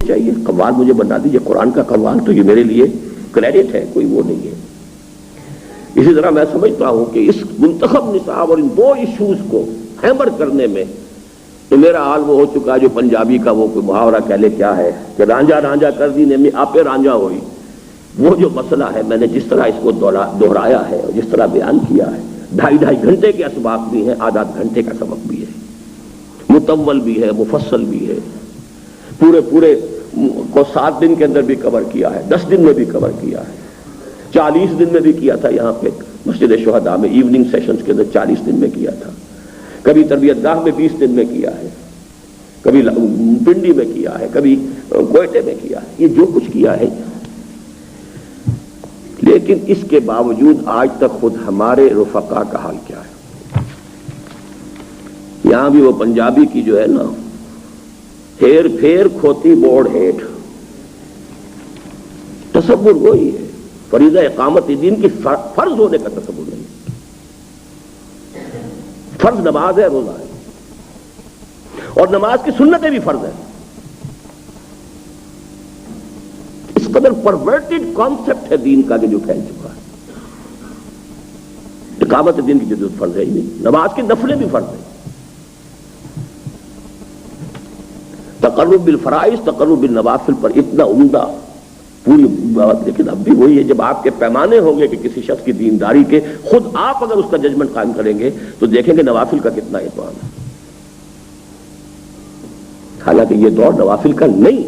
چاہیے، قوال مجھے بنا دیجیے قرآن کا قوال، تو یہ میرے لیے کریڈٹ ہے، کوئی وہ نہیں ہے۔ اسی طرح میں سمجھتا ہوں کہ اس منتخب نصاب اور ان دو ایشوز کو ہیمر کرنے میں تو میرا حال وہ ہو چکا ہے جو پنجابی کا وہ کوئی محاورہ کہہ لے کیا ہے کہ رانجھا رانجھا کر دی نمی آپے رانجھا ہوئی۔ وہ جو مسئلہ ہے میں نے جس طرح اس کو دہرایا ہے اور جس طرح بیان کیا ہے، 2.5 گھنٹے کے اسباق بھی ہیں، آدھ گھنٹے کا سبق بھی ہے، مطول بھی ہے، مفصل بھی ہے، پورے کو 7 دن کے اندر بھی کور کیا ہے، 10 دن میں بھی کور کیا ہے، 40 دن میں بھی کیا تھا، یہاں پہ مسجد شہداء میں ایوننگ سیشنز کے اندر 40 دن میں کیا تھا، کبھی تربیت گاہ میں 20 دن میں کیا ہے، کبھی پنڈی میں کیا ہے، کبھی کوئٹے میں کیا ہے، یہ جو کچھ کیا ہے۔ لیکن اس کے باوجود آج تک خود ہمارے رفقا کا حال کیا ہے؟ یہاں بھی وہ پنجابی کی جو ہے نا، ہیر پھیر کھوتی بوڑ ہیٹ، تصور وہی ہے، فریضہ اقامت دین کی فرض ہونے کا تصور نہیں۔ فرض نماز ہے، روزہ ہے، اور نماز کی سنتیں بھی فرض ہے۔ اس قدر پرورٹڈ کانسیپٹ ہے دین کا کہ جو پھیل چکا ہے۔ اقامت دین کی جدید فرض ہے ہی نہیں، نماز کی نفلیں بھی فرض ہیں، تقرب بالفرائض تقرب بالنوافل پر اتنا عمدہ پوری بات۔ لیکن اب بھی وہی ہے، جب آپ کے پیمانے ہوں گے کہ کسی شخص کی دینداری کے، خود آپ اگر اس کا ججمنٹ قائم کریں گے تو دیکھیں گے نوافل کا کتنا اہتمام ہے، حالانکہ یہ دور نوافل کا نہیں،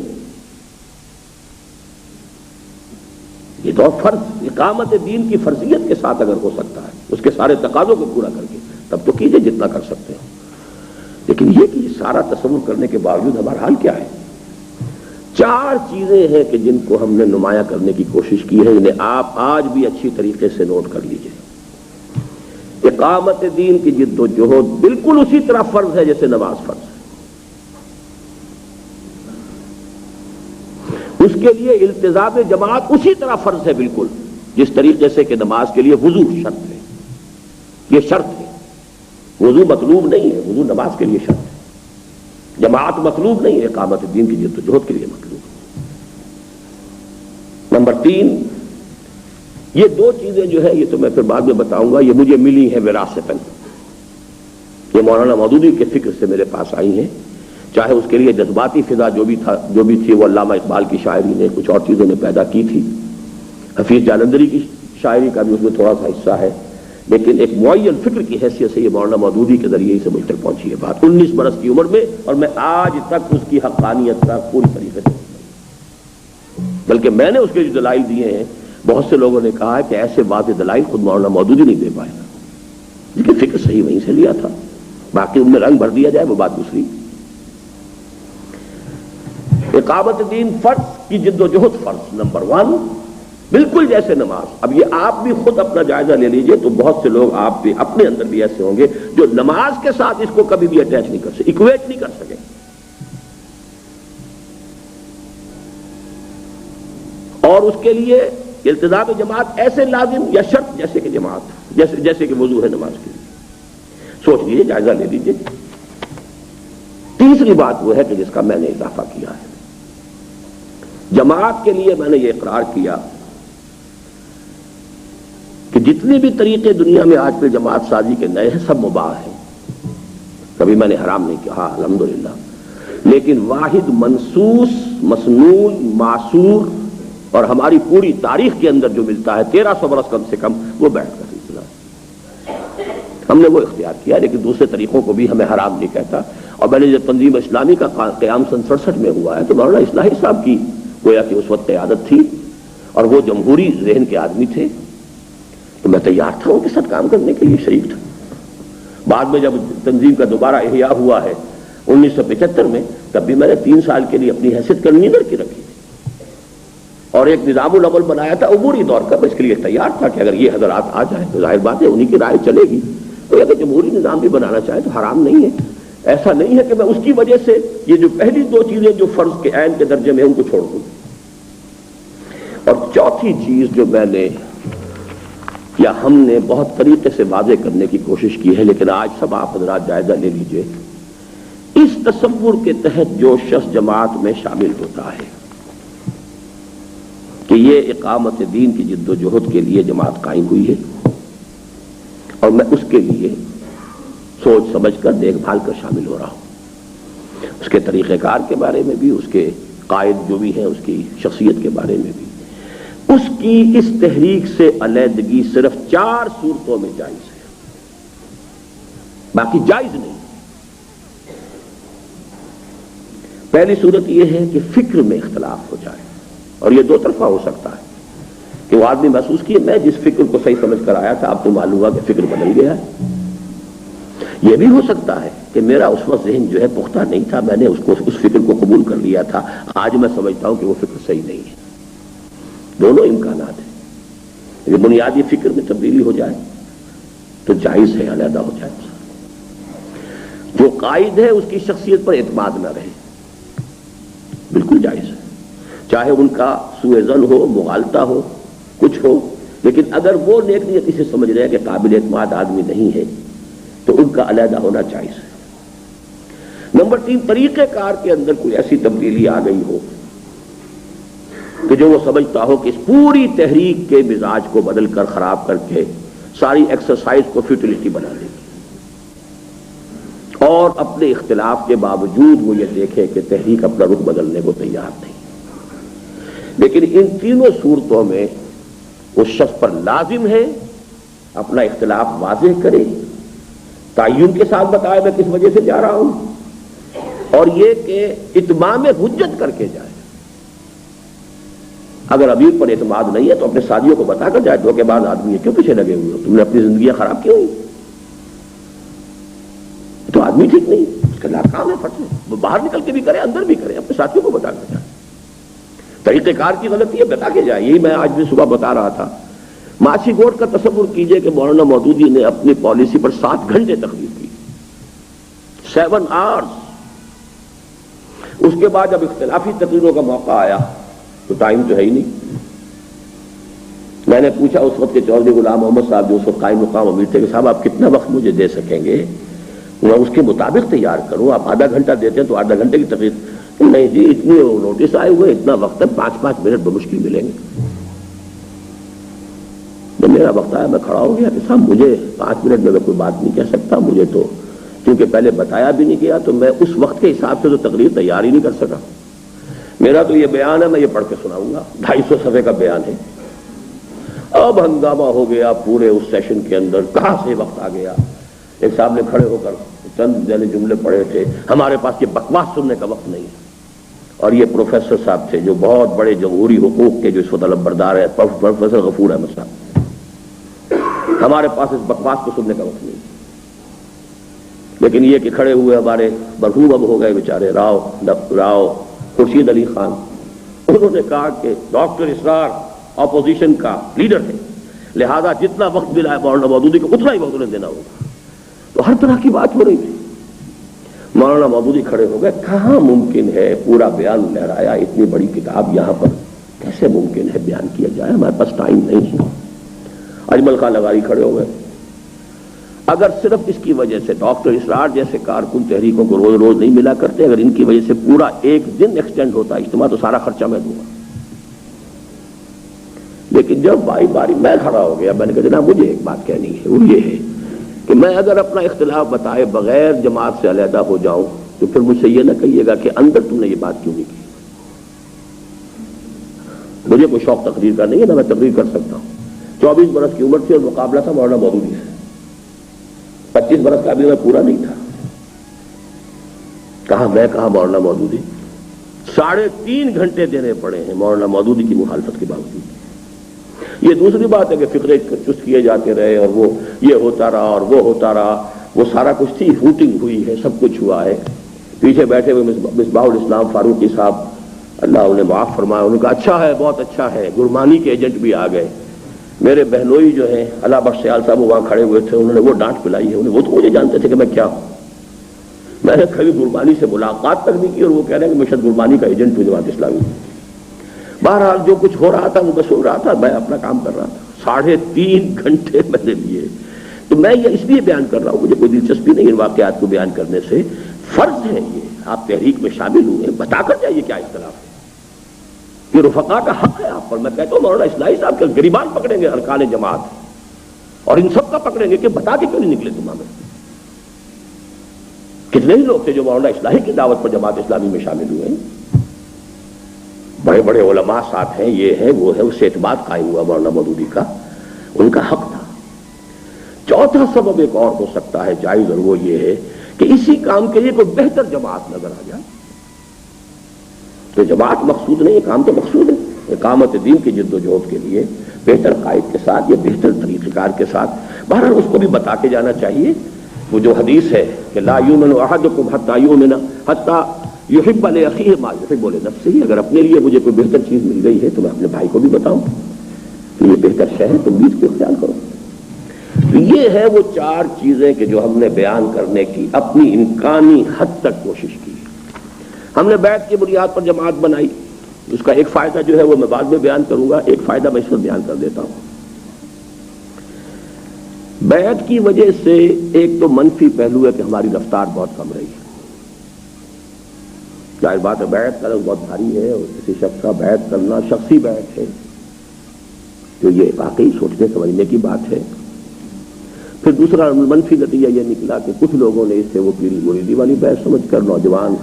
یہ دور فرض اقامت دین کی فرضیت کے ساتھ اگر ہو سکتا ہے، اس کے سارے تقاضوں کو پورا کر کے، تب تو کیجئے جتنا کر سکتے ہیں۔ لیکن یہ کہ سارا تصور کرنے کے باوجود ہمارا حال کیا ہے؟ 4 چیزیں ہیں کہ جن کو ہم نے نمایاں کرنے کی کوشش کی ہے، انہیں آپ آج بھی اچھی طریقے سے نوٹ کر لیجئے۔ اقامت دین کی جد و جہد بالکل اسی طرح فرض ہے جیسے نماز فرض ہے۔ اس کے لیے التزام جماعت اسی طرح فرض ہے بالکل جس طریقے سے کہ نماز کے لیے وضو شرط ہے، یہ شرط ہے، وضو مطلوب نہیں ہے، وضو نماز کے لیے شرط ہے، جماعت مطلوب نہیں ہے، اقامت دین کی جد و جہد کے لیے مطلوب ہے۔ نمبر 3، یہ 2 چیزیں جو ہے یہ تو میں پھر بعد میں بتاؤں گا، یہ مجھے ملی ہیں وراثتاً، یہ مولانا مودودی کے فکر سے میرے پاس آئی ہیں، چاہے اس کے لیے جذباتی فضا جو بھی تھی وہ علامہ اقبال کی شاعری نے کچھ اور چیزوں نے پیدا کی تھی، حفیظ جالندھری کی شاعری کا بھی اس میں تھوڑا سا حصہ ہے، لیکن ایک معین فکر کی حیثیت سے یہ مولانا مودودی کے ذریعے ہی سے مجھ تک پہنچی ہے بات 19 برس کی عمر میں، اور میں آج تک اس کی حقانیت کا پوری طریقے سے، بلکہ میں نے اس کے جو دلائل دیے ہیں بہت سے لوگوں نے کہا ہے کہ ایسے واضح دلائل خود مولانا مودودی نہیں دے پائے گا، لیکن فکر صحیح وہیں سے لیا تھا، باقی ان میں رنگ بھر دیا جائے وہ بات دوسری۔ اقامت دین فرض کی جد و جہد فرض نمبر 1، بالکل جیسے نماز۔ اب یہ آپ بھی خود اپنا جائزہ لے لیجئے تو بہت سے لوگ آپ بھی اپنے اندر بھی ایسے ہوں گے جو نماز کے ساتھ اس کو کبھی بھی اٹیچ نہیں کر سکے، ایکویٹ نہیں کر سکے۔ اور اس کے لیے التزام جماعت ایسے لازم یا شرط جیسے کہ جماعت، جیسے کہ وضو ہے نماز کے لیے۔ سوچ لیجئے، جائزہ لے لیجئے۔ تیسری بات وہ ہے کہ جس کا میں نے اضافہ کیا ہے، جماعت کے لیے میں نے یہ اقرار کیا کہ جتنے بھی طریقے دنیا میں آج کل جماعت سازی کے نئے ہیں سب مباح ہیں، کبھی میں نے حرام نہیں کہا الحمدللہ، لیکن واحد منصوص مسنون معصور اور ہماری پوری تاریخ کے اندر جو ملتا ہے 1300 برس کم سے کم، وہ بیعت کا سلسلہ ہے، ہم نے وہ اختیار کیا، لیکن دوسرے طریقوں کو بھی ہمیں حرام نہیں کہتا۔ اور میں نے جب تنظیم اسلامی کا قیام سن 67 میں ہوا ہے تو مولانا اصلاحی صاحب کی گویا کہ اس وقت قیادت تھی اور وہ جمہوری ذہن کے آدمی تھے، تو میں تیار تھا ان کے ساتھ کام کرنے کے لیے، شریک تھا۔ بعد میں جب تنظیم کا دوبارہ احیاء ہوا ہے 1975 میں، تب بھی میں نے 3 سال کے لیے اپنی حیثیت کنوینر کی رکھی تھی اور ایک نظام العمل بنایا تھا عبوری دور کا۔ میں اس کے لیے تیار تھا کہ اگر یہ حضرات آ جائیں تو ظاہر بات ہے انہی کی رائے چلے گی، تو اگر جمہوری نظام بھی بنانا چاہے تو حرام نہیں ہے۔ ایسا نہیں ہے کہ میں اس کی وجہ سے یہ جو پہلی 2 چیزیں جو فرض کے عین کے درجے میں ان کو چھوڑ دوں۔ اور چوتھی چیز جو میں نے یا ہم نے بہت طریقے سے واضح کرنے کی کوشش کی ہے، لیکن آج سب آپ حضرات جائزہ لے لیجئے اس تصور کے تحت جو شخص جماعت میں شامل ہوتا ہے کہ یہ اقامت دین کی جد و جہد کے لیے جماعت قائم ہوئی ہے اور میں اس کے لیے سوچ سمجھ کر دیکھ بھال کر شامل ہو رہا ہوں، اس کے طریقہ کار کے بارے میں بھی، اس کے قائد جو بھی ہیں اس کی شخصیت کے بارے میں بھی، اس کی اس تحریک سے علیحدگی صرف 4 صورتوں میں جائز ہے، باقی جائز نہیں۔ پہلی صورت یہ ہے کہ فکر میں اختلاف ہو جائے، اور یہ 2 طرفہ ہو سکتا ہے کہ وہ آدمی محسوس کیے میں جس فکر کو صحیح سمجھ کر آیا تھا اب تو معلوم ہوا کہ فکر بدل گیا ہے۔ یہ بھی ہو سکتا ہے کہ میرا اس وقت ذہن جو ہے پختہ نہیں تھا، میں نے اس فکر کو قبول کر لیا تھا، آج میں سمجھتا ہوں کہ وہ فکر صحیح نہیں ہے۔ دونوں امکانات ہیں۔ یہ بنیادی فکر میں تبدیلی ہو جائے تو جائز ہے، علیحدہ ہو جائے۔ جو قائد ہے اس کی شخصیت پر اعتماد نہ رہے، بالکل جائز ہے، چاہے ان کا سوء ظن ہو، مغالطہ ہو، کچھ ہو، لیکن اگر وہ نیک نیتی سے سمجھ رہے ہیں کہ قابل اعتماد آدمی نہیں ہے تو ان کا علیحدہ ہونا جائز ہے۔ نمبر 3، طریقہ کار کے اندر کوئی ایسی تبدیلی آ گئی ہو کہ جو وہ سمجھتا ہو کہ اس پوری تحریک کے مزاج کو بدل کر، خراب کر کے ساری ایکسرسائز کو فیوٹیلٹی بنا دے گی، اور اپنے اختلاف کے باوجود وہ یہ دیکھے کہ تحریک اپنا رخ بدلنے کو تیار نہیں۔ لیکن ان تینوں صورتوں میں اس شخص پر لازم ہے اپنا اختلاف واضح کرے، تعین کے ساتھ بتائے میں کس وجہ سے جا رہا ہوں، اور یہ کہ اتمام حجت کر کے جائے۔ اگر امیر پر اعتماد نہیں ہے تو اپنے ساتھیوں کو بتا کر جائے، دھوکے باز آدمی ہے، کیوں پیچھے لگے ہوئے ہو، تم نے اپنی زندگیاں خراب کی ہوئی، تو آدمی ٹھیک نہیں، اس کا ناکام ہے، پھٹے وہ باہر نکل کے بھی کرے، اندر بھی کرے، اپنے ساتھیوں کو بتا کر جائے۔ طریقہ کار کی غلطی ہے، بتا کے جائے۔ یہی میں آج بھی صبح بتا رہا تھا، ماچھی گوٹ کا تصور کیجئے کہ مولانا مودودی نے اپنی پالیسی پر 7 گھنٹے تقریر کی، 7 آورز۔ اس کے بعد جب اختلافی تقریروں کا موقع آیا تو ٹائم تو ہے ہی نہیں۔ میں نے پوچھا اس وقت کے چودھری غلام محمد صاحب جو اس وقت قائم مقام امیر تھے کہ صاحب آپ کتنا وقت مجھے دے سکیں گے، میں اس کے مطابق تیار کروں، آپ آدھا گھنٹہ دیتے ہیں تو آدھا گھنٹے کی تقریر۔ نہیں جی، اتنی نوٹس آئے ہوئے، اتنا وقت ہے، 5 منٹ بمشکل ملیں گے۔ جب میرا وقت آیا میں کھڑا ہو گیا کہ صاحب مجھے 5 منٹ میں کوئی بات نہیں کہہ سکتا، مجھے تو کیونکہ پہلے بتایا بھی نہیں گیا تو میں اس وقت کے حساب سے تو تقریر تیار ہی نہیں کر سکا۔ میرا تو یہ بیان ہے، میں یہ پڑھ کے سناؤں گا، 250 صفحے کا بیان ہے۔ اب ہنگامہ ہو گیا پورے اس سیشن کے اندر، کہاں سے وقت آ گیا۔ ایک صاحب نے کھڑے ہو کر چند جملے پڑھے تھے، ہمارے پاس یہ بکواس سننے کا وقت نہیں ہے۔ اور یہ پروفیسر صاحب تھے جو بہت بڑے جمہوری حقوق کے جو اس وقت علمبردار ہیں، پروفیسر غفور احمد صاحب، ہمارے پاس اس بکواس کو سننے کا وقت نہیں۔ لیکن یہ کہ کھڑے ہوئے ہمارے مرحوم اب ہو گئے بیچارے راؤ خورشید علی خان، انہوں نے کہا کہ ڈاکٹر اسرار اپوزیشن کا لیڈر ہے، لہذا جتنا وقت ملا ہے مولانا مودودی کو اتنا ہی وقت انہیں دینا ہوگا۔ تو ہر طرح کی بات ہو رہی تھی۔ مولانا مودودی کھڑے ہو گئے، کہاں ممکن ہے، پورا بیان لہرایا، اتنی بڑی کتاب یہاں پر کیسے ممکن ہے بیان کیا جائے، ہمارے پاس ٹائم نہیں ہے۔ اجمل خان لغاری کھڑے ہو گئے، اگر صرف اس کی وجہ سے ڈاکٹر اسرار جیسے کارکن تحریکوں کو روز روز نہیں ملا کرتے، اگر ان کی وجہ سے پورا 1 دن ایکسٹینڈ ہوتا اجتماع تو سارا خرچہ میں دوں گا۔ لیکن جب باری میں کھڑا ہو گیا، میں نے کہا جناب مجھے ایک بات کہنی ہے، وہ یہ ہے کہ میں اگر اپنا اختلاف بتائے بغیر جماعت سے علیحدہ ہو جاؤں تو پھر مجھ سے یہ نہ کہیے گا کہ اندر تم نے یہ بات کیوں نہیں کی۔ مجھے کوئی شوق تقریر کا نہیں ہے، نہ میں تقریر کر سکتا ہوں۔ 24 برس کی عمر تھی اور مقابلہ تھا مولانا مودودی سے، 25 برس کا بھی میں پورا نہیں تھا۔ کہاں مولانا مودودی، 3.5 گھنٹے دینے پڑے ہیں مولانا مودودی کی مخالفت کے باوجود۔ یہ دوسری بات ہے کہ فقرے چست کیے جاتے رہے اور وہ یہ ہوتا رہا اور وہ ہوتا رہا، وہ سارا کچھ تھی، ہوٹنگ ہوئی ہے، سب کچھ ہوا ہے۔ پیچھے بیٹھے ہوئے مصباح الاسلام فاروقی صاحب، اللہ انہیں معاف فرمائے، انہوں نے کہا اچھا ہے، بہت اچھا ہے، گرمانی کے ایجنٹ بھی آ گئے۔ میرے بہنوئی جو ہیں اللہ بخش سیال صاحب وہاں کھڑے ہوئے تھے، انہوں نے وہ ڈانٹ پلائی ہے، وہ تو مجھے جانتے تھے کہ میں کیا ہوں۔ میں نے کبھی گرمانی سے ملاقات تک نہیں کی اور وہ کہہ رہے ہیں کہ میں شاید گرمانی کا ایجنٹ ہوں جماعت اسلامی۔ بہرحال جو کچھ ہو رہا تھا وہ میں سن رہا تھا، میں اپنا کام کر رہا تھا۔ 3.5 گھنٹے میں نے لیے۔ تو میں یہ اس لیے بیان کر رہا ہوں، مجھے کوئی دلچسپی نہیں ان واقعات کو بیان کرنے سے، فرض ہے یہ، آپ تحریک میں شامل ہوئے، بتا کر جائیے کیا اختلاف ہے. یہ رفقا کا حق ہے آپ پر. میں کہتا ہوں مولانا اصلاحی صاحب کے گریبان پکڑیں گے ارکان جماعت اور ان سب کا پکڑیں گے کہ بتا کے کیوں نہیں نکلے تمہاں میں. کتنے ہی لوگ تھے جو مولانا اصلاحی کی دعوت پر جماعت اسلامی میں شامل ہوئے ہیں. بڑے بڑے علماء ساتھ ہیں، یہ ہے وہ ہے، اس سے اعتماد قائم ہوا مولانا مودودی کا. ان کا حق تھا. چوتھا سبب ایک اور ہو سکتا ہے جائز، اور وہ یہ ہے کہ اسی کام کے لیے کوئی بہتر جماعت نظر آ جائے. تو جماعت مقصود نہیں، یہ کام تو مقصود ہے. اقامت دین کی جد و جہد کے لیے بہتر قائد کے ساتھ یا بہتر طریقہ کار کے ساتھ بہرحال اس کو بھی بتا کے جانا چاہیے. وہ جو حدیث ہے کہ لا یؤمن احدکم حتی یؤمن حتی یحب لاخیہ ما یحب لنفسہ، اگر اپنے لیے مجھے کوئی بہتر چیز مل گئی ہے تو میں اپنے بھائی کو بھی بتاؤں کہ یہ بہتر شے ہے، تم بھی اس کو اختیار کرو. یہ ہے وہ چار چیزیں کہ جو ہم نے بیان کرنے کی اپنی امکانی حد تک کوشش کی. ہم نے بیعت کی بنیاد پر جماعت بنائی. اس کا ایک فائدہ جو ہے وہ میں بعد میں بیان کروں گا، ایک فائدہ میں اس وقت بیان کر دیتا ہوں. بیعت کی وجہ سے ایک تو منفی پہلو ہے کہ ہماری رفتار بہت کم رہی ہے. ظاہر بات ہے بیعت کرنا بہت بھاری ہے، اور کسی شخص کا بیعت کرنا شخصی بیعت ہے تو یہ واقعی سوچنے سمجھنے کی بات ہے. پھر دوسرا منفی نتیجہ یہ نکلا کہ کچھ لوگوں نے اس سے وہ پیری مریدی والی بیعت سمجھ کر نوجوان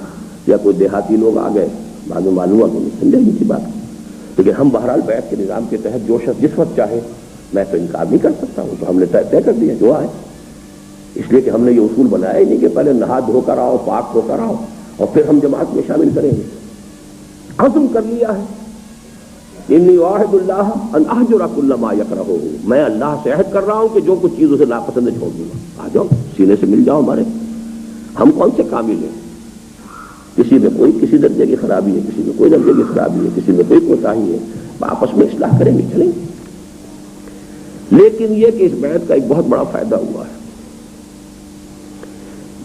یا کوئی دیہاتی لوگ آ گئے، بعد میں معلوم ہوا کہ سمجھے نہیں کی بات. لیکن ہم بہرحال بیعت کے نظام کے تحت جو شخص جس وقت چاہے، میں تو انکار نہیں کر سکتا ہوں، تو ہم نے طے کر دیا جو آئے. اس لیے کہ ہم نے یہ اصول بنایا ہی نہیں کہ پہلے نہا دھو کر آؤ، پاک ہو کر آؤ اور پھر ہم جماعت میں شامل کریں گے. عزم کر لیا ہے انی واحد اللہ ان احجر کل ما یکرہ، میں اللہ سے عہد کر رہا ہوں کہ جو کچھ چیز اسے ناپسند ہے چھوڑ دوں گا. آ جاؤ سینے سے مل جاؤ ہمارے. ہم کون سے کامل ہیں؟ کسی میں کوئی کسی درجے کی خرابی ہے، کسی میں کوئی درجے کی خرابی ہے، کسی میں کوئی کوتاہی ہے، آپس میں اصلاح کریں گے، چلیں گے. لیکن یہ کہ اس بیعت کا ایک بہت بڑا فائدہ ہوا ہے.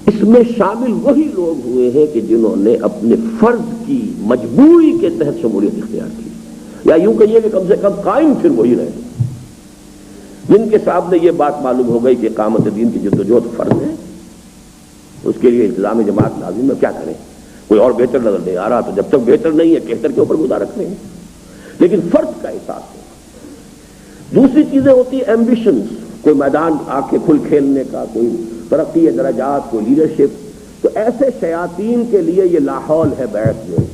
اس میں شامل وہی لوگ ہوئے ہیں کہ جنہوں نے اپنے فرض کی مجبوری کے تحت شمولیت اختیار کی، یا یوں کہیے کہ کم سے کم قائم پھر وہی رہے، جن کے سامنے یہ بات معلوم ہو گئی کہ اقامت دین کی جدوجہد فرض ہے. اس کے لیے التزام جماعت لازم ہے. کیا کریں؟ کوئی اور بہتر نظر نہیں آ رہا، تو جب تک بہتر نہیں ہے بہتر کے اوپر گزار رکھ رہے ہیں. لیکن فرض کا احساس ہے. دوسری چیزیں ہوتی ہیں ایمبیشنز، کوئی میدان آ کے کھل کھیلنے کا، کوئی ترقی درجات، کوئی لیڈرشپ. تو ایسے شیاطین کے لیے یہ لاحول ہے بیعت میں.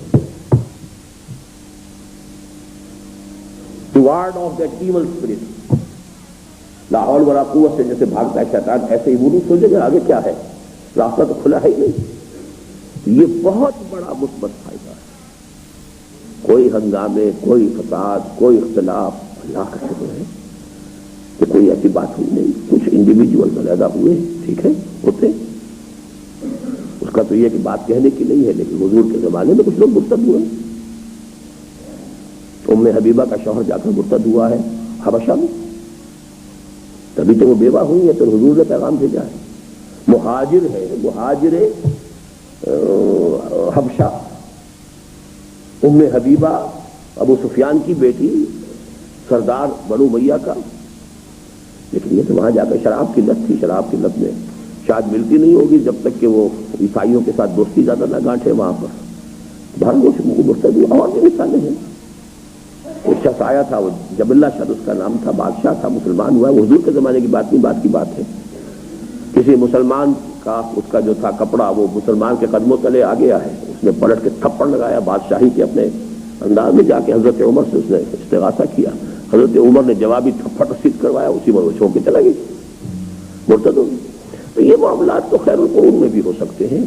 To ward off that evil spirit. لاحول ورا قوت سے جیسے بھاگتا ہے شیطان، ایسے ہی وضو سوچے کہ آگے کیا ہے، راستہ تو کھلا ہے ہی نہیں. یہ بہت بڑا مثبت فائدہ ہے. کوئی ہنگامے، کوئی فساد، کوئی اختلاف، اللہ کا شکر ہے کہ کوئی ایسی بات ہوئی نہیں. کچھ انڈیویجول علیحدہ ہوئے، ٹھیک ہے، ہوتے. اس کا تو یہ کہ بات کہنے کی نہیں ہے، لیکن حضور کے زمانے میں کچھ لوگ مرتد ہوئے. ام حبیبہ کا شوہر جا کر مرتد ہوا ہے حبشہ میں، تبھی تو وہ بیوہ ہوئی ہے، تو حضور نے پیغام بھیجا ہے. مہاجر ہے، مہاجر حبشہ، ام حبیبہ ابو سفیان کی بیٹی، سردار بنو امیہ کا. لیکن یہ تو وہاں جا کر شراب کی لت تھی. شراب کی لت میں شاید ملتی نہیں ہوگی جب تک کہ وہ عیسائیوں کے ساتھ دوستی زیادہ نہ گانٹھے وہاں پر. بھر وہ مرتد ہوا. اور بھی مثالیں ہیں. ایک شخص آیا تھا، وہ جب اللہ شاید اس کا نام تھا، بادشاہ تھا، مسلمان ہوا ہے. وہ حضور کے زمانے کی بات نہیں، بات کی بات ہے. کسی مسلمان کا اس کا جو تھا کپڑا وہ مسلمان کے قدموں تلے آ گیا ہے. اس نے پلٹ کے تھپڑ لگایا بادشاہی کے اپنے انداز میں. جا کے حضرت عمر سے اس نے استغاثہ کیا. حضرت عمر نے جوابی تھپڑ رسید کروایا. اسی میں وہ چھوڑ کے چلا گئی، مرتد ہو گئی. تو یہ معاملات تو خیر القرون میں بھی ہو سکتے ہیں.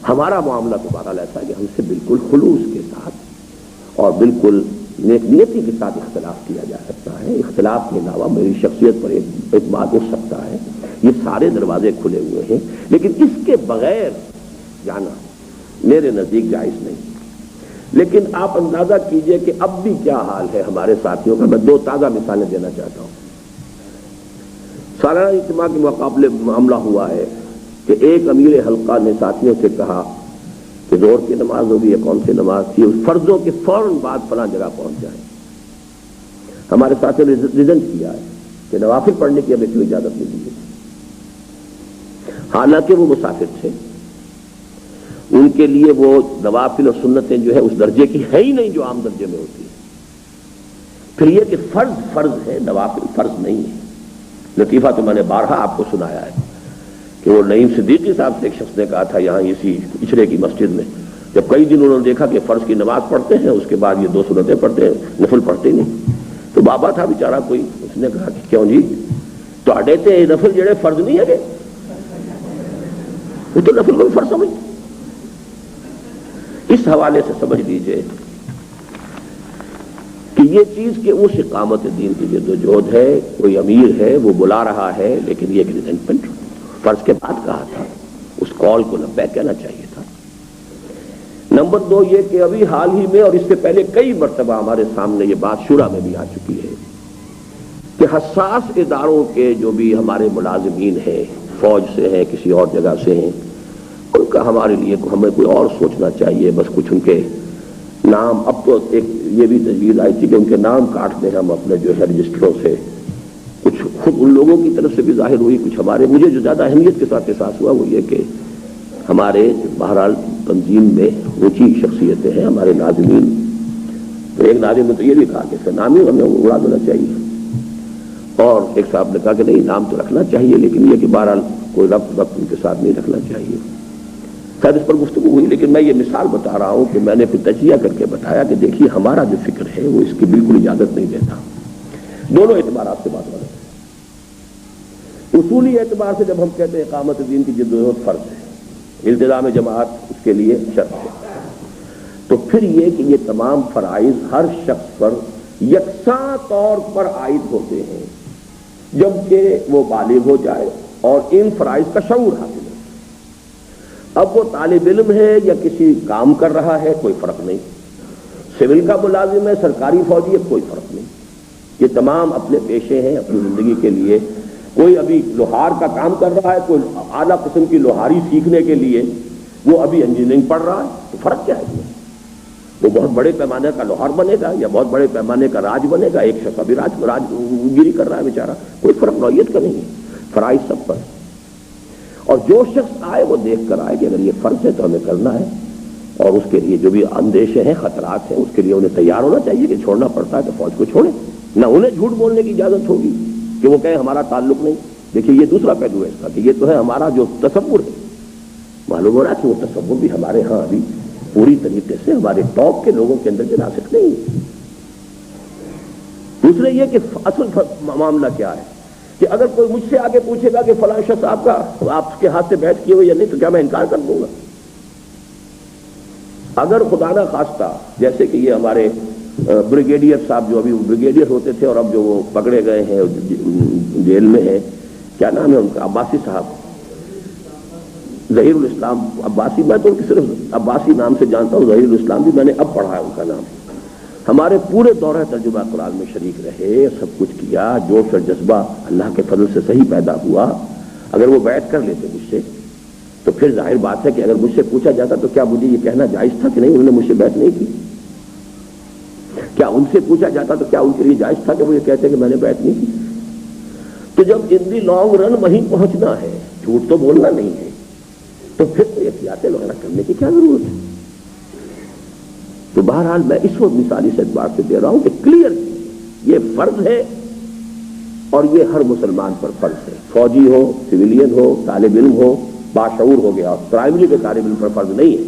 ہمارا معاملہ تو بہرحال ایسا ہے کہ ہم سے بالکل خلوص کے ساتھ اور بالکل نیک نیتی کے ساتھ اختلاف کیا جا سکتا ہے. اختلاف کے علاوہ میری شخصیت پر اعتماد اٹھ سکتا ہے. یہ سارے دروازے کھلے ہوئے ہیں. لیکن اس کے بغیر جانا میرے نزدیک جائز نہیں. لیکن آپ اندازہ کیجئے کہ اب بھی کیا حال ہے ہمارے ساتھیوں کا. میں دو تازہ مثالیں دینا چاہتا ہوں. سالانہ اجتماع کے مقابلے معاملہ ہوا ہے کہ ایک امیر حلقہ نے ساتھیوں سے کہا کہ زور کی نماز ہوگی یا کون سی نماز تھی، اس فرضوں کے فوراً بعد فلاں جگہ پہنچ جائیں. ہمارے ساتھیوں نے ریزنٹ کیا ہے کہ نوافل پڑھنے کی ہمیں کوئی اجازت نہیں دی. حالانکہ وہ مسافر تھے. ان کے لیے وہ نوافل اور سنتیں جو ہے اس درجے کی ہے ہی نہیں جو عام درجے میں ہوتی ہے۔ پھر یہ کہ فرض ہے، نوافل فرض نہیں ہے۔ لطیفہ تو میں نے بارہا آپ کو سنایا ہے کہ وہ نعیم صدیقی صاحب سے ایک شخص نے کہا تھا یہاں اسی اچھرے کی مسجد میں، جب کئی دن انہوں نے دیکھا کہ فرض کی نماز پڑھتے ہیں اس کے بعد یہ 2 سنتیں پڑھتے ہیں، نفل پڑھتے نہیں، تو بابا تھا بیچارہ کوئی، اس نے کہا کہ کیوں جی تواڈے تے نفل جڑے فرض نہیں ہے وہ تو نفل کو فرض سمجھ۔ اس حوالے سے سمجھ لیجئے کہ یہ چیز کہ اس اقامت دین کی جدوجہد ہے، کوئی امیر ہے وہ بلا رہا ہے، لیکن یہ ریزنٹمنٹ فرض کے بعد کہا تھا، اس کال کو لبیک کہنا چاہیے تھا۔ نمبر 2 یہ کہ ابھی حال ہی میں اور اس سے پہلے کئی مرتبہ ہمارے سامنے یہ بات شورا میں بھی آ چکی ہے کہ حساس اداروں کے جو بھی ہمارے ملازمین ہیں، فوج سے ہیں، کسی اور جگہ سے ہیں، ان کا ہمارے لیے ہمیں کوئی اور سوچنا چاہیے، بس کچھ ان کے نام، اب تو ایک یہ بھی تجویز آئی تھی کہ ان کے نام کاٹ دیں ہم اپنے جو ہے رجسٹروں سے، کچھ خود ان لوگوں کی طرف سے بھی ظاہر ہوئی، کچھ ہمارے، مجھے جو زیادہ اہمیت کے ساتھ احساس ہوا وہ یہ کہ ہمارے بہرحال تنظیم میں اونچی شخصیتیں ہیں، ہمارے ناظمین، تو ایک ناظم نے تو یہ بھی کہا کہ اس کا نام ہی ہمیں اڑا دینا چاہیے، اور ایک صاحب نے کہا کہ نہیں نام تو رکھنا چاہیے، لیکن یہ کہ بہرحال کوئی ربط ان کے ساتھ نہیں رکھنا چاہیے۔ خیر اس پر گفتگو ہوئی، لیکن میں یہ مثال بتا رہا ہوں کہ میں نے پھر تجزیہ کر کے بتایا کہ دیکھیے ہمارا جو فکر ہے وہ اس کی بالکل اجازت نہیں دیتا، دونوں اعتبارات سے بات غلط ہے۔ اصولی اعتبار سے جب ہم کہتے ہیں اقامت دین کی جدوجہد فرض ہے، التزام جماعت اس کے لیے شرط ہے، تو پھر یہ کہ یہ تمام فرائض ہر شخص پر یکساں طور پر عائد ہوتے ہیں جبکہ وہ بالغ ہو جائے اور ان فرائض کا شعور حاصل ہو۔ اب وہ طالب علم ہے یا کسی کام کر رہا ہے کوئی فرق نہیں، سول کا ملازم ہے، سرکاری فوجی ہے، کوئی فرق نہیں، یہ تمام اپنے پیشے ہیں اپنی زندگی کے لیے۔ کوئی ابھی لوہار کا کام کر رہا ہے، کوئی اعلیٰ قسم کی لوہاری سیکھنے کے لیے وہ ابھی انجینئرنگ پڑھ رہا ہے، تو فرق کیا ہے اس میں؟ وہ بہت بڑے پیمانے کا لوہار بنے گا یا بہت بڑے پیمانے کا راج بنے گا، ایک شخص ابھی راج گیری کر رہا ہے بیچارہ، کوئی فرق نوعیت کا نہیں ہے، فرائض سب پر۔ اور جو شخص آئے وہ دیکھ کر آئے کہ اگر یہ فرض ہے تو ہمیں کرنا ہے، اور اس کے لیے جو بھی اندیشے ہیں، خطرات ہیں، اس کے لیے انہیں تیار ہونا چاہیے کہ چھوڑنا پڑتا ہے تو فوج کو چھوڑیں، نہ انہیں جھوٹ بولنے کی اجازت ہوگی کہ وہ کہیں ہمارا تعلق نہیں۔ دیکھیے یہ دوسرا پہلو ہے اس کا کہ یہ تو ہے ہمارا جو تصور ہے، معلوم ہو رہا ہے کہ وہ تصور بھی ہمارے ہاں ابھی پوری طریقے سے ہمارے ٹاپ کے لوگوں کے اندر کے ناسک نہیں ہے۔ دوسرے یہ کہ اصل معاملہ کیا ہے کہ اگر کوئی مجھ سے آگے پوچھے گا کہ فلاں شخص آپ کے ہاتھ سے بیعت کیے ہوئے یا نہیں تو کیا میں انکار کر دوں گا؟ اگر خدا نہ خواستہ جیسے کہ یہ ہمارے بریگیڈیئر صاحب جو ابھی بریگیڈیئر ہوتے تھے اور اب جو وہ پکڑے گئے ہیں جیل میں ہیں، کیا نام ہے ان کا، عباسی صاحب، ظہیر الاسلام عباسی، میں تو ان کی صرف عباسی نام سے جانتا ہوں، ظہیر الاسلام بھی میں نے اب پڑھا ہے ان کا نام، ہمارے پورے دورہ ترجمہ قرآن میں شریک رہے، سب کچھ کیا، جوش اور جذبہ اللہ کے فضل سے صحیح پیدا ہوا۔ اگر وہ بیعت کر لیتے مجھ سے تو پھر ظاہر بات ہے کہ اگر مجھ سے پوچھا جاتا تو کیا مجھے یہ کہنا جائز تھا کہ نہیں انہوں نے مجھ سے بیعت نہیں کی؟ کیا ان سے پوچھا جاتا تو کیا ان کے لیے جائز تھا کہ وہ یہ کہتے کہ میں نے بیعت نہیں کی؟ تو جب ان دی لانگ رن وہیں پہنچنا ہے، جھوٹ تو بولنا نہیں ہے، تو پھر تو احتیاطیں وغیرہ کرنے کی کیا ضرورت ہے؟ تو بہرحال میں اس وقت مثالی سے اعتبار سے دے رہا ہوں کہ کلیئر یہ فرض ہے اور یہ ہر مسلمان پر فرض ہے، فوجی ہو، سویلین ہو، طالب علم ہو، باشعور ہو گیا، پرائمری کے طالب علم پر فرض نہیں ہے،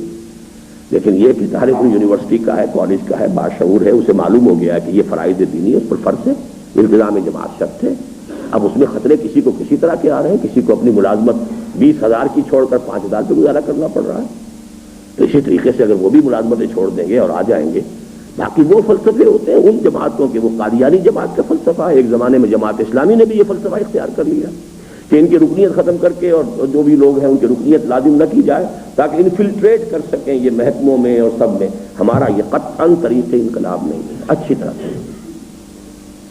لیکن یہ کہ طالب علم یونیورسٹی کا ہے، کالج کا ہے، باشعور ہے، اسے معلوم ہو گیا کہ یہ فرائض دینی ہے، اس پر فرض ہے، التزام جماعت شرط ہے۔ اب اس میں خطرے کسی کو کسی طرح کے آ رہے ہیں، کسی کو اپنی ملازمت 20,000 کی چھوڑ کر 5,000 پہ گزارا کرنا پڑ رہا ہے، تو اسی طریقے سے اگر وہ بھی ملازمتیں چھوڑ دیں گے اور آ جائیں گے، باقی وہ فلسفے ہوتے ہیں ان جماعتوں کے، وہ قادیانی جماعت کا فلسفہ، ایک زمانے میں جماعت اسلامی نے بھی یہ فلسفہ اختیار کر لیا کہ ان کی رکنیت ختم کر کے اور جو بھی لوگ ہیں ان کی رکنیت لازم نہ کی جائے تاکہ انفلٹریٹ کر سکیں یہ محکموں میں اور سب میں۔ ہمارا یہ قطعاً طریقہ انقلاب نہیں ہے، اچھی طرح سے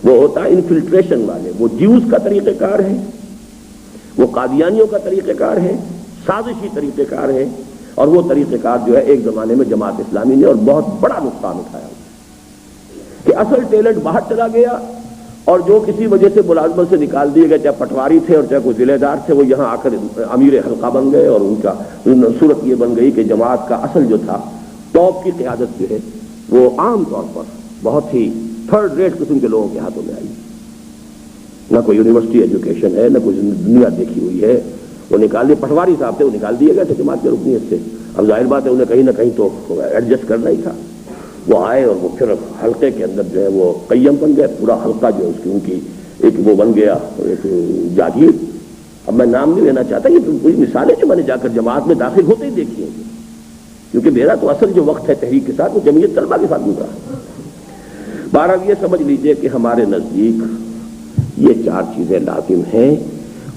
وہ ہوتا ہے انفلٹریشن والے، وہ جیوز کا طریقہ کار ہے، وہ قادیانیوں کا طریقہ کار ہے، سازشی طریقہ کار ہے، اور وہ طریقہ کار جو ہے ایک زمانے میں جماعت اسلامی نے اور بہت بڑا نقصان اٹھایا کہ اصل ٹیلنٹ باہر چلا گیا اور جو کسی وجہ سے ملازمت سے نکال دیے گئے، چاہے پٹواری تھے اور چاہے کوئی ضلع دار تھے، وہ یہاں آ کر امیر حلقہ بن گئے، اور ان کا صورت یہ بن گئی کہ جماعت کا اصل جو تھا ٹاپ کی قیادت جو ہے وہ عام طور پر بہت ہی تھرڈ ریٹ قسم کے لوگوں کے ہاتھوں میں آئی. نہ کوئی یونیورسٹی ایجوکیشن ہے، نہ کوئی دنیا دیکھی ہوئی ہے. وہ نکال دیے، پٹواری صاحب تھے، وہ نکال دیے گئے تھے جماعت کے رکنیت سے. اب ظاہر بات ہے انہیں کہیں نہ کہیں تو ایڈجسٹ کرنا ہی تھا. وہ آئے اور وہ پھر حلقے کے اندر جو ہے وہ قیم بن گئے. پورا حلقہ جو ہے اس کی ان کی ایک وہ بن گیا، ایک جاگیر. اب میں نام نہیں لینا چاہتا، یہ پوری مثالیں جو میں نے جا کر جماعت میں داخل ہوتے ہی دیکھی ہیں، کیونکہ میرا تو اصل جو وقت ہے تحریک کے ساتھ وہ جمعیت طلبہ کے ساتھ گزرا. بہرحال یہ سمجھ لیجئے کہ ہمارے نزدیک یہ چار چیزیں لازم ہیں،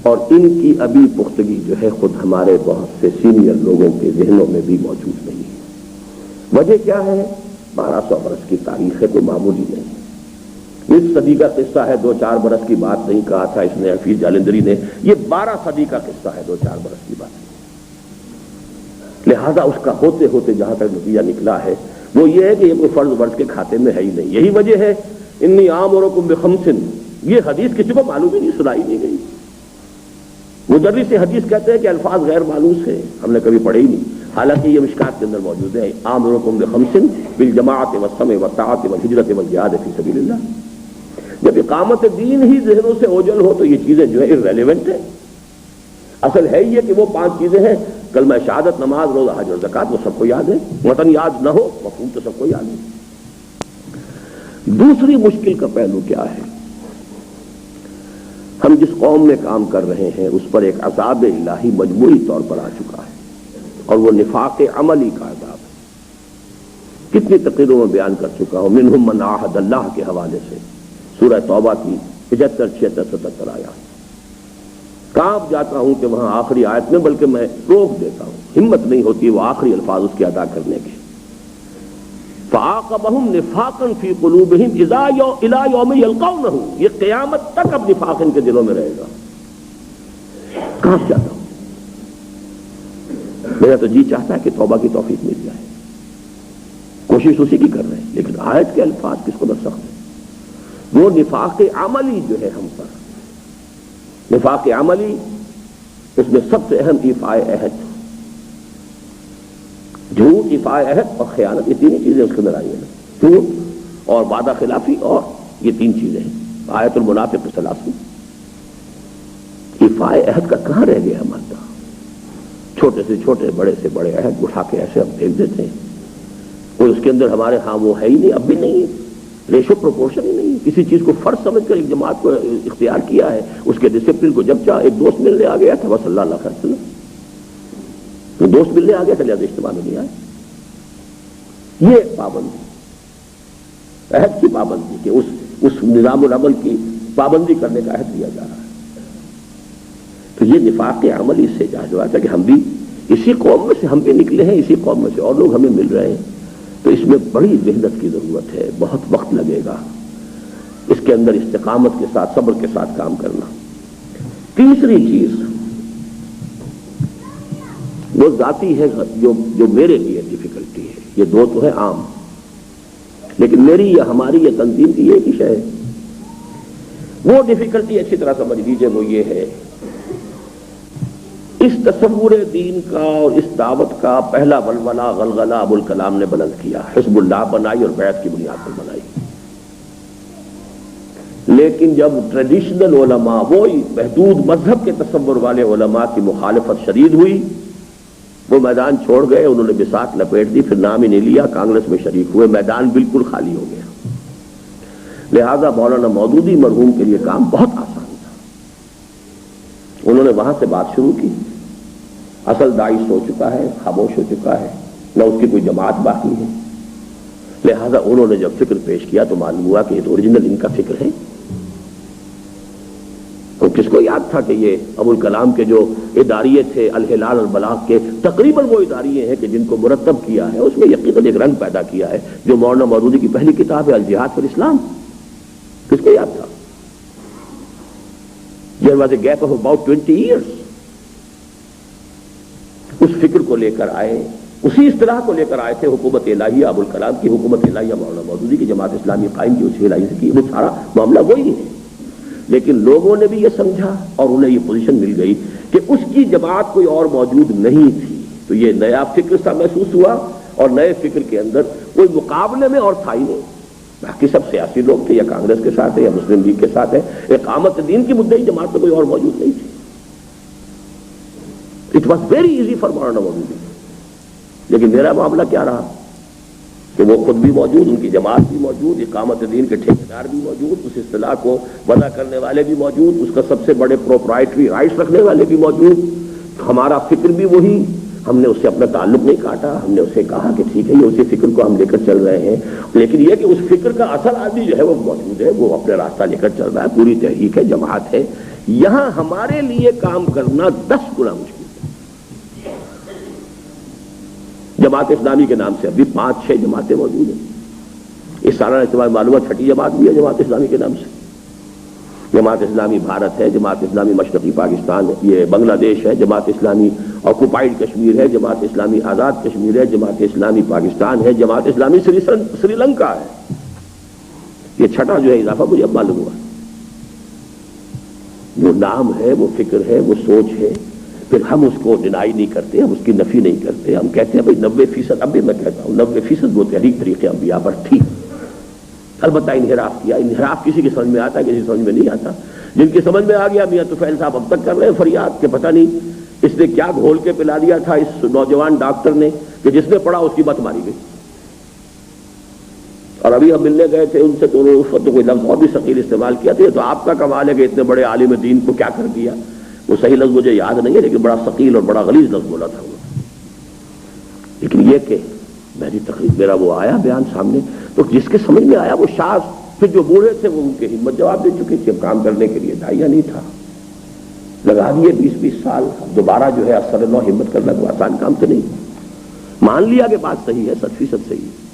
اور ان کی ابھی پختگی جو ہے خود ہمارے بہت سے سینئر لوگوں کے ذہنوں میں بھی موجود نہیں ہے. وجہ کیا ہے؟ 1200 برس کی تاریخ ہے، کوئی معمولی نہیں. اس صدی کا قصہ ہے، 2-4 برس کی بات نہیں کہا تھا اس نے حفیظ جالندری نے. یہ 12 صدی کا قصہ ہے، 2-4 برس کی بات. لہذا اس کا ہوتے ہوتے جہاں تک نتیجہ نکلا ہے وہ یہ ہے کہ یہ کوئی فرض برض کے کھاتے میں ہے ہی نہیں. یہی وجہ ہے انی آمرکم بخمس، یہ حدیث کسی کو معلوم ہی نہیں، سنائی نہیں گئی. مدرس حدیث کہتے ہیں کہ الفاظ غیر مانوس ہیں، ہم نے کبھی پڑھے ہی نہیں، حالانکہ یہ مشکات کے اندر موجود ہے. آمرکم بخمس بالجماعت والسمع والطاعت والہجرۃ والجہاد فی سبیل اللہ. جب اقامت دین ہی ذہنوں سے اوجل ہو تو یہ چیزیں جو ہے irrelevant ہیں. اصل ہے یہ کہ وہ 5 چیزیں ہیں، کلمہ شہادت، نماز، روزہ، حج اور زکوٰۃ، وہ سب کو یاد ہے. وطن یاد نہ ہو، مفہوم تو سب کو یاد ہے. دوسری مشکل کا پہلو کیا ہے؟ ہم جس قوم میں کام کر رہے ہیں اس پر ایک عذاب الہی مجموعی طور پر آ چکا ہے، اور وہ نفاق عملی کا عذاب ہے. کتنی تقریروں میں بیان کر چکا ہوں. منہم من عاہد اللہ کے حوالے سے سورہ توبہ کی 75، 76، 77 آیات. کانپ جاتا ہوں کہ وہاں آخری آیت میں، بلکہ میں روک دیتا ہوں، ہمت نہیں ہوتی وہ آخری الفاظ اس کے ادا کرنے کے. فَعَاقَبَهُمْ نِفَاقًا فِي قُلُوبِهِمْ إِلَىٰ يَوْمِ يَلْقَوْنَهُ. یہ قیامت تک اب نفاق ان کے دلوں میں رہے گا. کانپ جاتا ہوں. میرا تو جی چاہتا ہے کہ توبہ کی توفیق مل جائے. کوشش اسی کی کر رہے ہیں، لیکن آیت کے الفاظ کس قدر سخت ہیں. وہ نفاق عملی جو ہے ہم پر، نفاق عملی، اس میں سب سے اہم ایفاء عہد، جھوٹ، ایفاء عہد اور خیانت، یہ تین چیزیں اس کے اندر آئی ہیں. جھوٹ اور وعدہ خلافی، اور یہ 3 چیزیں ہیں. آیت المنافق ثلاث. ایفاء عہد کا کہاں رہ گیا ہمارا؟ چھوٹے سے چھوٹے، بڑے سے بڑے عہد اٹھا کے ایسے ہم پھینک دیتے ہیں، اور اس کے اندر ہمارے ہاں وہ ہے ہی نہیں، اب بھی نہیں ہے. ریشو پروپورشن ہی نہیں. کسی چیز کو فرض سمجھ کر ایک جماعت کو اختیار کیا ہے، اس کے ڈسپلن کو جب چاہ. ایک دوست ملنے آ گیا تھا، بس اللہ علیہ وسلم، دوست ملنے آ گیا تھا، لہٰذا اجتماع میں نہیں آئے. یہ پابندی، عہد کی پابندی، کہ اس نظام العمل کی پابندی کرنے کا عہد دیا جا رہا ہے. تو یہ نفاق عملی سے ظاہر ہوا تھا کہ ہم بھی اسی قوم میں سے، ہم بھی نکلے ہیں اسی قوم میں سے، اور لوگ ہمیں مل رہے ہیں. تو اس میں بڑی ذہنت کی ضرورت ہے، بہت وقت لگے گا اس کے اندر استقامت کے ساتھ، صبر کے ساتھ کام کرنا. تیسری چیز وہ ذاتی ہے جو میرے لیے ڈیفیکلٹی ہے. یہ 2 تو ہے عام، لیکن میری یا ہماری یا تنظیم کی ایک ہی شے ہے. وہ ڈیفیکلٹی اچھی طرح سمجھ لیجیے، وہ یہ ہے، اس تصور دین کا اور اس دعوت کا پہلا ولولہ غلغلہ ابوالکلام نے بلند کیا. حزب اللہ بنائی اور بیعت کی بنیاد پر بنائی. لیکن جب ٹریڈیشنل علماء، وہی محدود مذہب کے تصور والے علماء کی مخالفت شدید ہوئی، وہ میدان چھوڑ گئے. انہوں نے بساط لپیٹ دی، پھر نام ہی نہیں لیا، کانگریس میں شریک ہوئے. میدان بالکل خالی ہو گیا. لہذا مولانا مودودی مرحوم کے لیے کام بہت آسان تھا. انہوں نے وہاں سے بات شروع کی. اصل داعی سو چکا ہے، خاموش ہو چکا ہے، نہ اس کی کوئی جماعت باقی ہے. لہذا انہوں نے جب فکر پیش کیا تو معلوم ہوا کہ یہ تو اوریجنل ان کا فکر ہے. تو کس کو یاد تھا کہ یہ ابوالکلام کے جو اداریے تھے الہلال البلاغ کے، تقریباً وہ اداریے ہیں کہ جن کو مرتب کیا ہے، اس میں یقیناً ایک رنگ پیدا کیا ہے جو مولانا مودودی کی پہلی کتاب ہے الجہاد فی الاسلام. کس کو یاد تھا؟ There was a gap of about 20 years. اس فکر کو لے کر آئے، اسی اصطلاح کو لے کر آئے تھے. حکومت الہیہ ابوالکلام کی، حکومت الہیہ مولانا مودودی کی، جماعت اسلامی قائم کی اسی الہیہ سے کی. وہ سارا معاملہ وہی ہے. لیکن لوگوں نے بھی یہ سمجھا اور انہیں یہ پوزیشن مل گئی کہ اس کی جماعت کوئی اور موجود نہیں تھی، تو یہ نیا فکر سا محسوس ہوا، اور نئے فکر کے اندر کوئی مقابلے میں اور تھا ہی نہیں، باقی سب سیاسی لوگ تھے، یا کانگریس کے ساتھ ہے یا مسلم لیگ کے ساتھ ہے، اقامت دین کی مدعی جماعت میں کوئی اور موجود نہیں تھی۔ It was very easy for Maulana Maududi, لیکن میرا معاملہ کیا رہا کہ وہ خود بھی موجود، ان کی جماعت بھی موجود، اقامت دین کے ٹھیکیدار بھی موجود، اس اصطلاح کو وضع کرنے والے بھی موجود، اس کا سب سے بڑے پروپرائٹری رائٹس رکھنے والے بھی موجود، ہمارا فکر بھی وہی، ہم نے اس سے اپنا تعلق نہیں کاٹا، ہم نے اسے کہا کہ ٹھیک ہے یہ اسی فکر کو ہم لے کر چل رہے ہیں، لیکن یہ کہ اس فکر کا اصل آدمی جو ہے وہ موجود ہے، وہ اپنے راستہ لے کر چل رہا ہے، پوری تحریک ہے، جماعت ہے۔ یہاں ہمارے لیے کام کرنا 10 گنا مشکل ہے۔ جماعت اسلامی کے نام سے ابھی 5-6 جماعتیں موجود ہیں، اس سالانہ اجتماع معلومات 6ٹھی جماعت بھی ہے جماعت اسلامی کے نام سے۔ جماعت اسلامی بھارت ہے، جماعت اسلامی مشرقی پاکستان ہے، یہ بنگلہ دیش ہے، جماعت اسلامی آکوپائڈ کشمیر ہے، جماعت اسلامی آزاد کشمیر ہے، جماعت اسلامی پاکستان ہے، جماعت اسلامی سری لنکا ہے۔ یہ 6ٹھا جو ہے اضافہ مجھے اب معلوم ہوا۔ جو نام ہے، وہ فکر ہے، وہ سوچ ہے، پھر ہم اس کو ڈینائی نہیں کرتے، ہم اس کی نفی نہیں کرتے، ہم کہتے ہیں بھائی 90%، اب بھی میں کہتا ہوں 90% وہ تحریک طریقے انبیاء پر تھی، البتہ انحراف کیا۔ انحراف کسی کی سمجھ میں آتا ہے، کسی کی سمجھ میں نہیں آتا۔ جن کی سمجھ میں آ گیا، میاں طفیل صاحب اب تک کر رہے ہیں فریاد کہ پتہ نہیں اس نے کیا گھول کے پلا دیا تھا اس نوجوان ڈاکٹر نے کہ جس نے پڑھا اس کی مت ماری گئی۔ اور ابھی ہم ملنے گئے تھے ان سے تو اس وقت کوئی لفظ اور بھی ثقیل استعمال کیا تھا، تو آپ کا کمال ہے کہ اتنے بڑے عالم دین کو کیا کر دیا، وہ صحیح لفظ مجھے یاد نہیں ہے، لیکن بڑا ثقیل اور بڑا غلیظ لفظ بولا تھا وہ۔ لیکن یہ کہ میری تقریر، میرا وہ آیا بیان سامنے، تو جس کے سمجھ میں آیا وہ شاذ، پھر جو بوڑھے تھے وہ ان کے ہمت جواب دے چکے تھے، کام کرنے کے لیے داعیہ نہیں تھا، لگا دیے 20-20 سال، دوبارہ جو ہے اثر نو ہمت کرنا کوئی آسان کام تو نہیں۔ مان لیا کہ بات صحیح ہے، 100% صحیح ہے،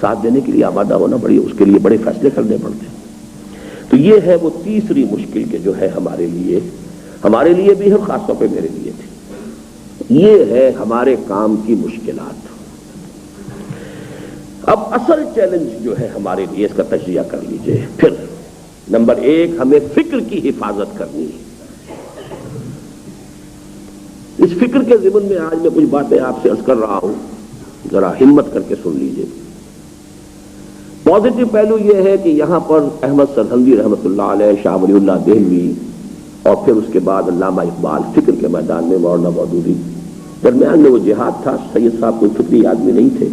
ساتھ دینے کے لیے آمادہ ہونا بڑی، اس کے لیے بڑے فیصلے کرنے پڑتے ہیں۔ تو یہ ہے وہ تیسری مشکل کہ جو ہے ہمارے لیے بھی ہے، خاص طور پہ میرے لیے تھی، یہ ہے ہمارے کام کی مشکلات۔ اب اصل چیلنج جو ہے ہمارے لیے، اس کا تجزیہ کر لیجئے۔ پھر نمبر 1، ہمیں فکر کی حفاظت کرنی ہے۔ اس فکر کے ضمن میں آج میں کچھ باتیں آپ سے عرض کر رہا ہوں، ذرا ہمت کر کے سن لیجئے۔ پازیٹو پہلو یہ ہے کہ یہاں پر احمد سرہندی رحمۃ اللہ علیہ، شاہ ولی اللہ دہلوی، اور پھر اس کے بعد علامہ اقبال، فکر کے میدان میں مولانا مودودی، درمیان میں وہ جہاد تھا۔ سید صاحب کوئی فکری آدمی نہیں تھے،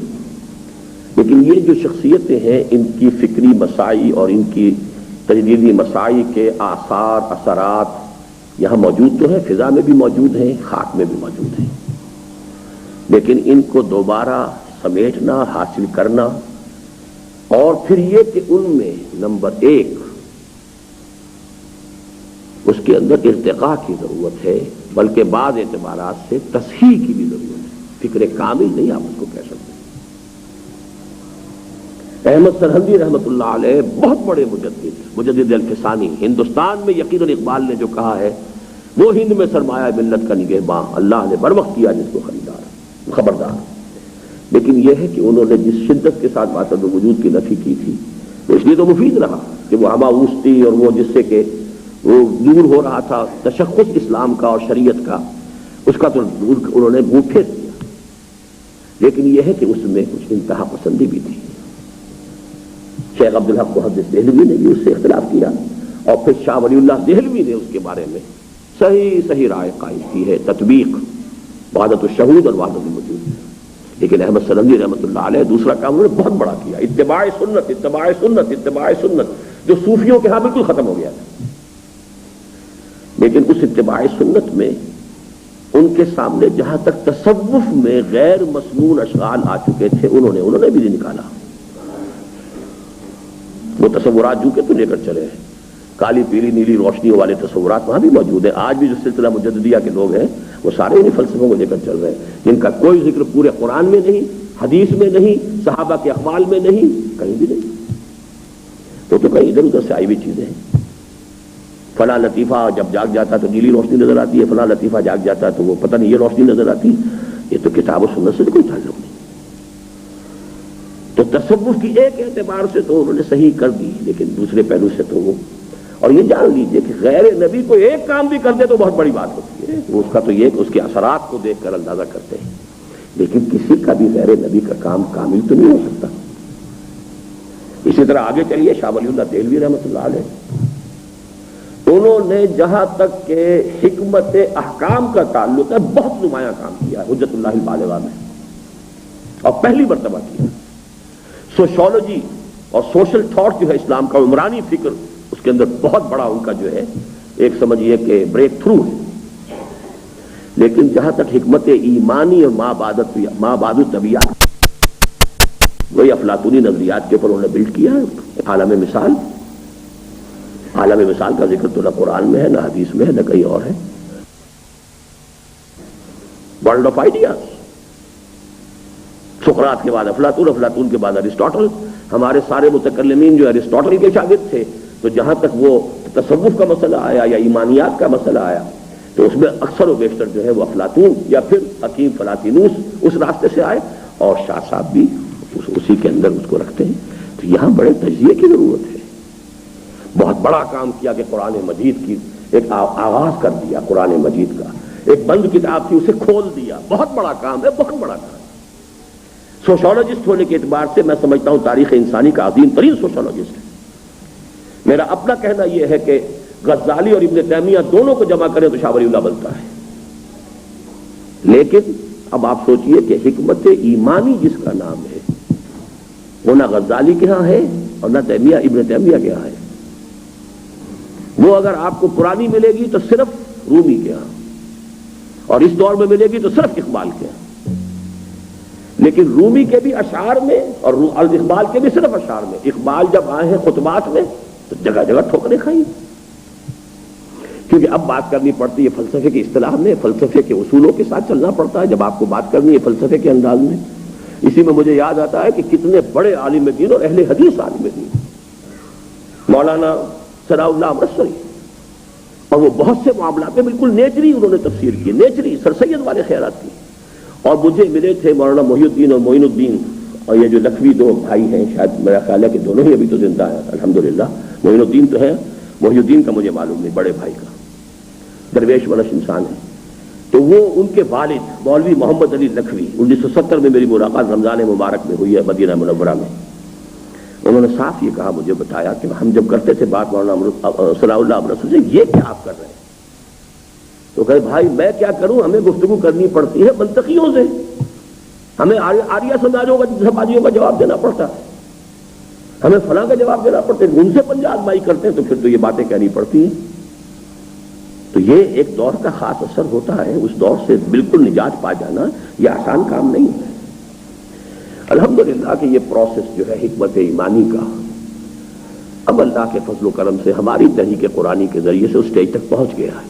لیکن یہ جو شخصیتیں ہیں ان کی فکری مساعی اور ان کی تجدیدی مساعی کے آثار، اثرات یہاں موجود تو ہیں، فضا میں بھی موجود ہیں، خاک میں بھی موجود ہیں، لیکن ان کو دوبارہ سمیٹنا، حاصل کرنا، اور پھر یہ کہ ان میں نمبر 1 اس کے اندر ارتقاء کی ضرورت ہے، بلکہ بعض اعتبارات سے تصحیح کی بھی ضرورت ہے۔ فکر کامل نہیں آپ اس کو کہہ سکتے۔ احمد سرہندی رحمۃ اللہ علیہ بہت بڑے مجدد الفسانی، ہندوستان میں یقیناً اقبال نے جو کہا ہے وہ ہند میں سرمایہ ملت کا نگہباں، اللہ نے بر وقت کیا جس کو خبردار۔ لیکن یہ ہے کہ انہوں نے جس شدت کے ساتھ وحدت وجود کی نفی کی تھی، تو اس لیے تو مفید رہا کہ وہ ہما اوستی اور وہ جس سے کہ وہ دور ہو رہا تھا تشخص اسلام کا اور شریعت کا، اس کا تو دور انہوں نے منہ پھیر دیا۔ لیکن یہ ہے کہ اس میں کچھ انتہا پسندی بھی تھی۔ شیخ عبدالحق محدث دہلوی نے بھی اس سے اختلاف کیا، اور پھر شاہ ولی اللہ دہلوی نے اس کے بارے میں صحیح رائے قائم کی ہے، تطبیق وحدت الشہود اور وحدت الوجود۔ لیکن احمد سرہندی رحمۃ اللہ علیہ دوسرا کام انہوں نے بہت بڑا کیا، اتباع سنت، جو صوفیوں کے ہاں بالکل ختم ہو گیا تھا۔ لیکن اس اتباع سنت میں ان کے سامنے جہاں تک تصوف میں غیر مسنون اشغال آ چکے تھے، انہوں نے بھی نہیں نکالا۔ وہ تصورات جو کہ تو لے کر چلے ہیں، کالی پیلی نیلی روشنیوں والے تصورات وہاں بھی موجود ہیں۔ آج بھی جو سلسلہ مجددیہ کے لوگ ہیں وہ سارے انہیں فلسفوں کو لے کر چل رہے ہیں، جن کا کوئی ذکر پورے قرآن میں نہیں، حدیث میں نہیں، صحابہ کے اقوال میں نہیں، کہیں بھی نہیں۔ تو کہیں ادھر ادھر سے آئی ہوئی چیزیں ہیں۔ فلاں لطیفہ جب جاگ جاتا تو نیلی روشنی نظر آتی ہے، فلاں لطیفہ جاگ جاتا تو وہ پتہ نہیں یہ روشنی نظر آتی۔ یہ تو کتاب و سنت سے کوئی تعلق نہیں۔ تو تصوف کی ایک اعتبار سے تو انہوں نے صحیح کر دی، لیکن دوسرے پہلو سے تو وہ، اور یہ جان لیجئے کہ غیر نبی کو ایک کام بھی کر دے تو بہت بڑی بات ہوتی ہے، اس کا تو یہ کہ اس کے اثرات کو دیکھ کر اندازہ کرتے ہیں، لیکن کسی کا بھی غیر نبی کا کام کامل تو نہیں ہو سکتا۔ اسی طرح آگے چلیے، شاہ ولی اللہ دہلوی رحمۃ اللہ علیہ، انہوں نے جہاں تک کہ حکمت احکام کا تعلق ہے بہت نمایاں کام کیا ہے حجت اللہ البالغہ میں، اور پہلی مرتبہ کیا۔ سوشولوجی اور سوشل تھاٹ جو ہے اسلام کا، عمرانی فکر، اس کے اندر بہت بڑا ان کا جو ہے ایک سمجھیے کہ بریک تھرو ہے۔ لیکن جہاں تک حکمت ایمانی اور ما بعد الطبیعت، وہی افلاطونی نظریات کے اوپر انہوں نے بلڈ کیا ہے۔ عالم مثال کا ذکر تو نہ قرآن میں ہے، نہ حدیث میں ہے، نہ کہیں اور ہے۔ ورلڈ آف آئیڈیاز، سقراط کے بعد افلاطون کے بعد ارسطاٹل۔ ہمارے سارے متکلمین جو ارسطاٹل کے شاگرد تھے، تو جہاں تک وہ تصوف کا مسئلہ آیا یا ایمانیات کا مسئلہ آیا تو اس میں اکثر و بیشتر جو ہے وہ افلاطون یا پھر حکیم فلاطینوس اس راستے سے آئے، اور شاہ صاحب بھی اسی کے اندر اس کو رکھتے ہیں۔ تو یہاں بڑے تجزیے کی ضرورت ہے۔ بہت بڑا کام کیا کہ قرآن مجید کی ایک آغاز کر دیا، قرآن مجید کا ایک بند کتاب تھی اسے کھول دیا، بہت بڑا کام ہے، بہت بڑا کام۔ سوشولوجسٹ ہونے کے اعتبار سے میں سمجھتا ہوں تاریخ انسانی کا عظیم ترین سوشولوجسٹ ہے۔ میرا اپنا کہنا یہ ہے کہ غزالی اور ابن تیمیہ دونوں کو جمع کریں تو شاہ ولی اللہ بنتا ہے۔ لیکن اب آپ سوچئے کہ حکمت ایمانی جس کا نام ہے وہ نہ غزالی کے ہاں ہے اور نہ ابن تیمیہ کے ہاں ہے۔ وہ اگر آپ کو پرانی ملے گی تو صرف رومی کے ہاں، اور اس دور میں ملے گی تو صرف اقبال کے ہاں۔ لیکن رومی کے بھی اشعار میں اور اقبال کے بھی صرف اشعار میں، اقبال جب آئے ہیں خطبات میں تو جگہ جگہ ٹھوکریں کھائیں، کیونکہ اب بات کرنی پڑتی ہے فلسفے کی اصطلاح میں، فلسفے کے اصولوں کے ساتھ چلنا پڑتا ہے جب آپ کو بات کرنی ہے فلسفے کے انداز میں۔ اسی میں مجھے یاد آتا ہے کہ کتنے بڑے عالم دین اور اہل حدیث عالم دین، مولانا ثناء اللہ امرتسری، اور وہ بہت سے معاملات میں بالکل نیچری انہوں نے تفسیر کی، نیچری سر سید والے خیالات کی۔ اور مجھے ملے تھے مولانا محی الدین اور معین الدین، اور یہ جو لکھوی دو بھائی ہیں، شاید میرا خیال ہے کہ دونوں ہی ابھی تو زندہ ہیں الحمدللہ۔ معین الدین تو ہے، محی الدین کا مجھے معلوم نہیں، بڑے بھائی کا درویش ورش انسان ہے۔ تو وہ ان کے والد مولوی محمد علی لکھوی، 1970 میں میری ملاقات رمضان مبارک میں ہوئی ہے مدینہ منورہ میں۔ انہوں نے صاف یہ کہا، مجھے بتایا کہ ہم جب کرتے تھے بات مولانا ثناء اللہ امرتسری سے، یہ کیا آپ کر رہے ہیں؟ تو کہے بھائی میں کیا کروں، ہمیں گفتگو کرنی پڑتی ہے منطقیوں سے، ہمیں آریہ سماجیوں کا جواب دینا پڑتا ہے، ہمیں فلاں کا جواب دینا پڑتا ہے، ان سے پنجہ آزمائی کرتے ہیں تو پھر تو یہ باتیں کہنی پڑتی ہیں۔ تو یہ ایک دور کا خاص اثر ہوتا ہے، اس دور سے بالکل نجات پا جانا یہ آسان کام نہیں ہے۔ الحمدللہ کہ یہ پروسیس جو ہے حکمت ایمانی کا اب اللہ کے فضل و کرم سے ہماری تحریک قرآنی کے ذریعے سے اس سٹیج تک پہنچ گیا ہے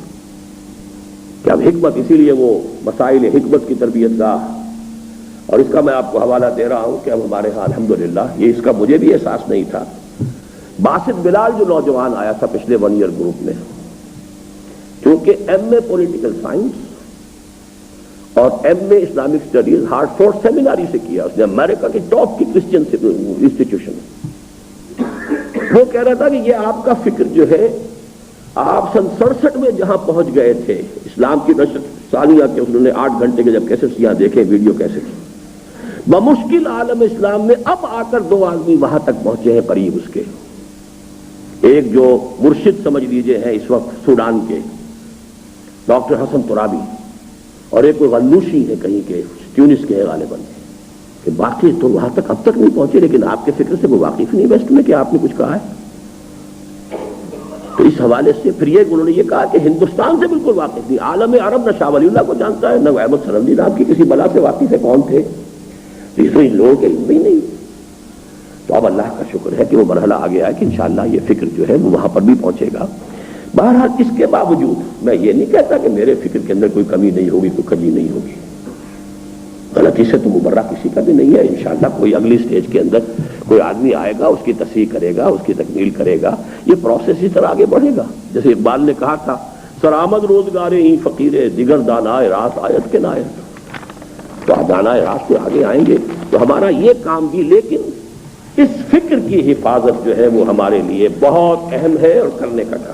کہ اب حکمت، اسی لیے وہ مسائل حکمت کی تربیت گاہ، اور اس کا میں آپ کو حوالہ دے رہا ہوں کہ اب ہمارے ہاں الحمدللہ یہ اس کا مجھے بھی احساس نہیں تھا۔ باسط بلال جو نوجوان آیا تھا پچھلے 1 ایئر گروپ میں، کیونکہ ایم اے پولیٹیکل سائنس اور ایم اے اسلامک اسٹڈیز ہارٹفورڈ سیمیناری سے کیا، اس نے امریکہ کی ٹاپ کی کرسچن انسٹیٹیوشن، وہ کہہ رہا تھا کہ یہ آپ کا فکر جو ہے، آپ سن 67 میں جہاں پہنچ گئے تھے اسلام کی نشر ثانیہ کے، انہوں نے 8 گھنٹے کے جب کیسٹ یہاں دیکھے، ویڈیو کیسٹ، بمشکل عالم اسلام میں اب آ کر 2 آدمی وہاں تک پہنچے ہیں قریب اس کے، ایک جو مرشد سمجھ لیجئے ہیں اس وقت سوڈان کے ڈاکٹر حسن ترابی، اور ایک کوئی غنوشی ہے کہیں کے ٹیونس کے غالباً، کہ باقی تو وہاں تک اب تک نہیں پہنچے، لیکن آپ کے فکر سے وہ واقف نہیں ویسٹ میں کہ آپ نے کچھ کہا ہے۔ تو اس حوالے سے پھر یہ انہوں نے یہ کہا کہ ہندوستان سے بالکل واقف نہیں، عالم عرب نہ شاہ ولی اللہ کو جانتا ہے، نہ احمد سرندی نام کی کسی بلا سے واقف ہے، کون تھے ان لوگوں کے علم ہی نہیں۔ تو اب اللہ کا شکر ہے کہ وہ مرحلہ آ گیا ہے کہ انشاءاللہ یہ فکر جو ہے وہ وہاں پر بھی پہنچے گا۔ بہرحال اس کے باوجود میں یہ نہیں کہتا کہ میرے فکر کے اندر کوئی کمی نہیں ہوگی، کوئی کجی نہیں ہوگی، غلطی سے تو مبرہ کسی کا بھی نہیں ہے۔ انشاءاللہ کوئی اگلی سٹیج کے اندر کوئی آدمی آئے گا، اس کی تصحیح کرے گا، اس کی تکمیل کرے گا، یہ پروسیس اس طرح آگے بڑھے گا۔ جیسے اقبال نے کہا تھا، سرآمد روزگارے ہی فقیرے دیگر دانائے راست آیت کے نائت، تو دانائے راست سے آگے آئیں گے۔ تو ہمارا یہ کام بھی، لیکن اس فکر کی حفاظت جو ہے وہ ہمارے لیے بہت اہم ہے اور کرنے کا کام